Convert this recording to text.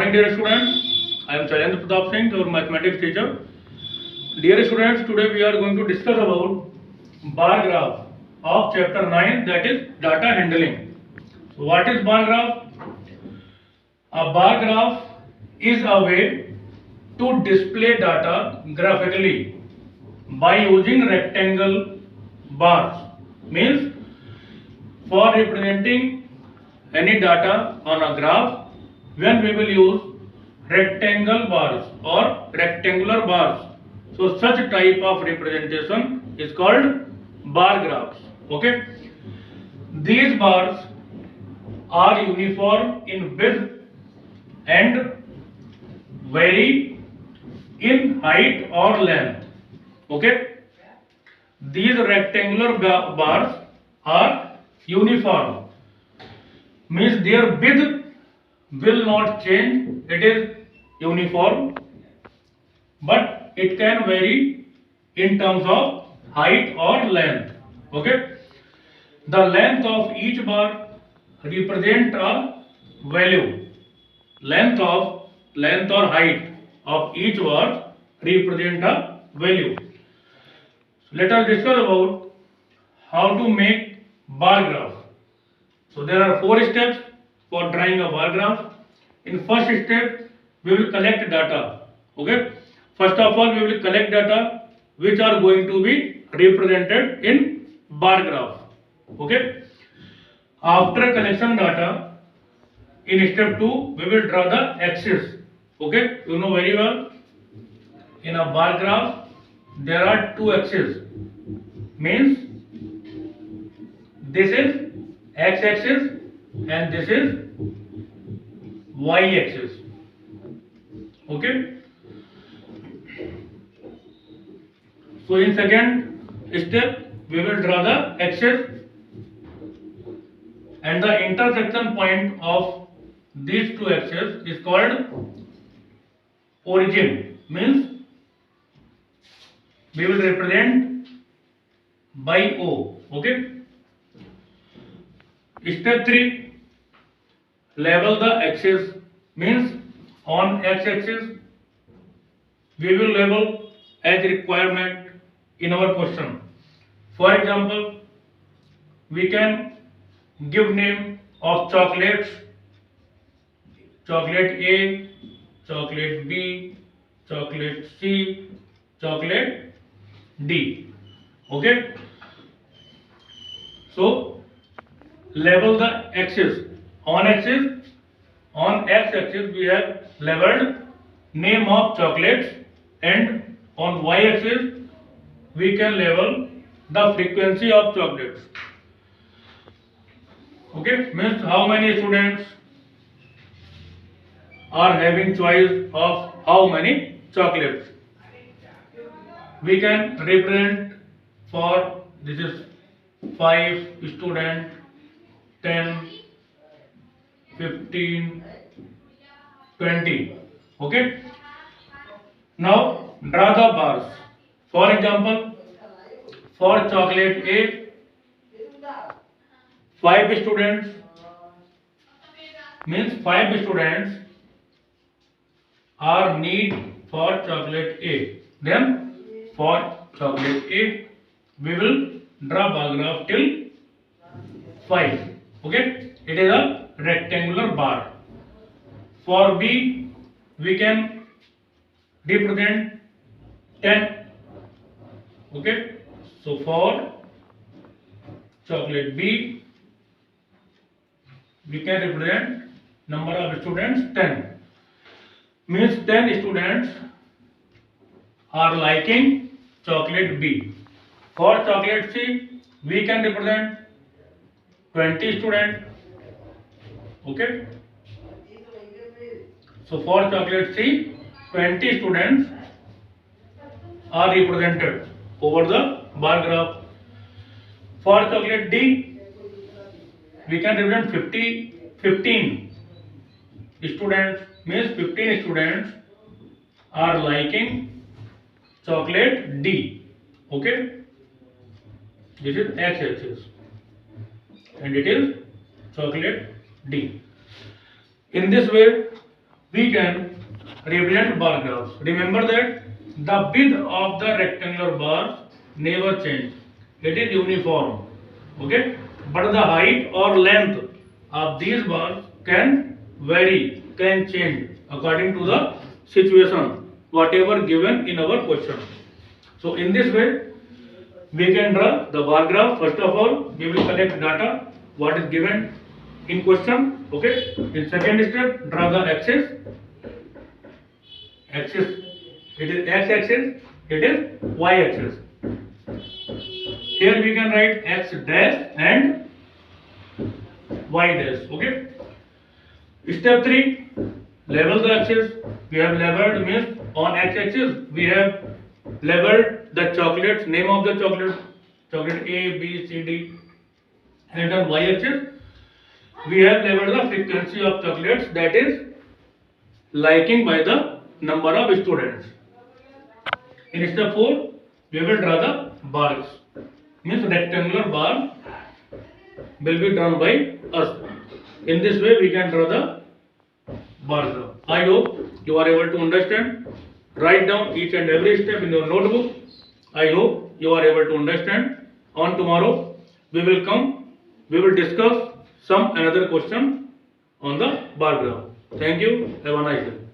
morning, dear students. I am Shailendra Pratap Singh, your mathematics teacher. Dear students, today we are going to discuss about bar graph of chapter 9, that is data handling. So what is bar graph? A bar graph is a way to display data graphically by using rectangle bars. Means for representing any data on a graph, when we will use rectangle bars or rectangular bars. So such type of representation is called bar graphs. Okay. These bars are uniform in width and vary in height or length. Okay. These rectangular bars are uniform, means their width will not change, it is uniform, but it can vary in terms of height or length. Okay. The length of each bar represent a value. Length or height of each bar represent a value. Let us discuss about how to make bar graph. So there are 4 steps for drawing a bar graph. In first step, we will collect data. Okay. First of all, we will collect data which are going to be represented in bar graph. Okay. After collection data, in step 2, we will draw the axis. Okay. You know very well, in a bar graph, there are 2 axes. Means this is x-axis and this is y-axis. Okay. So in second step, we will draw the axis and the intersection point of these 2 axes is called origin. Means we will represent by O. Okay. Step 3, level the axis. Means on x-axis we will level as requirement in our question. For example, we can give name of chocolates: chocolate A, chocolate B, chocolate C, chocolate D. Okay. So level the axis. On x-axis we have labeled name of chocolates, and on y-axis we can label the frequency of chocolates. Okay, means how many students are having choice of how many chocolates. We can represent for this is 5 student, 10, 15, 20. Okay. Now draw the bars. For example, for chocolate A, 5 students, means 5 students are need for chocolate A. Then for chocolate A, we will draw bar graph till 5. Okay. It is a rectangular bar. For B, we can represent 10. Okay. So for chocolate B, we can represent number of students 10. Means 10 students are liking chocolate B. For chocolate C, we can represent 20 students. Okay. So for chocolate C, 20 students are represented over the bar graph. For chocolate D, we can represent 15 students. Means 15 students are liking chocolate D. Okay. This is x-axis and it is chocolate D. In this way, we can represent bar graphs. Remember that the width of the rectangular bar never change. It is uniform. Okay, but the height or length of these bars can vary, can change according to the situation, whatever given in our question. So in this way, we can draw the bar graph. First of all, we will collect data, what is given in question. Okay. In second step, draw the axis. Axis, it is x axis, it is y axis. Here we can write x dash and y dash. Okay. Step 3, label the axis. We have labeled, means on x axis we have labeled the chocolates, name of the chocolate A, B, C, D, and on y axis we have labeled the frequency of chocolates, that is liking by the number of students. In step 4, we will draw the bars, means rectangular bar will be drawn by us. In this way we can draw the bar graph. I hope you are able to understand. Write down each and every step in your notebook. I hope you are able to understand. On tomorrow we will discuss some another question on the bar graph. Thank you. Have a nice day.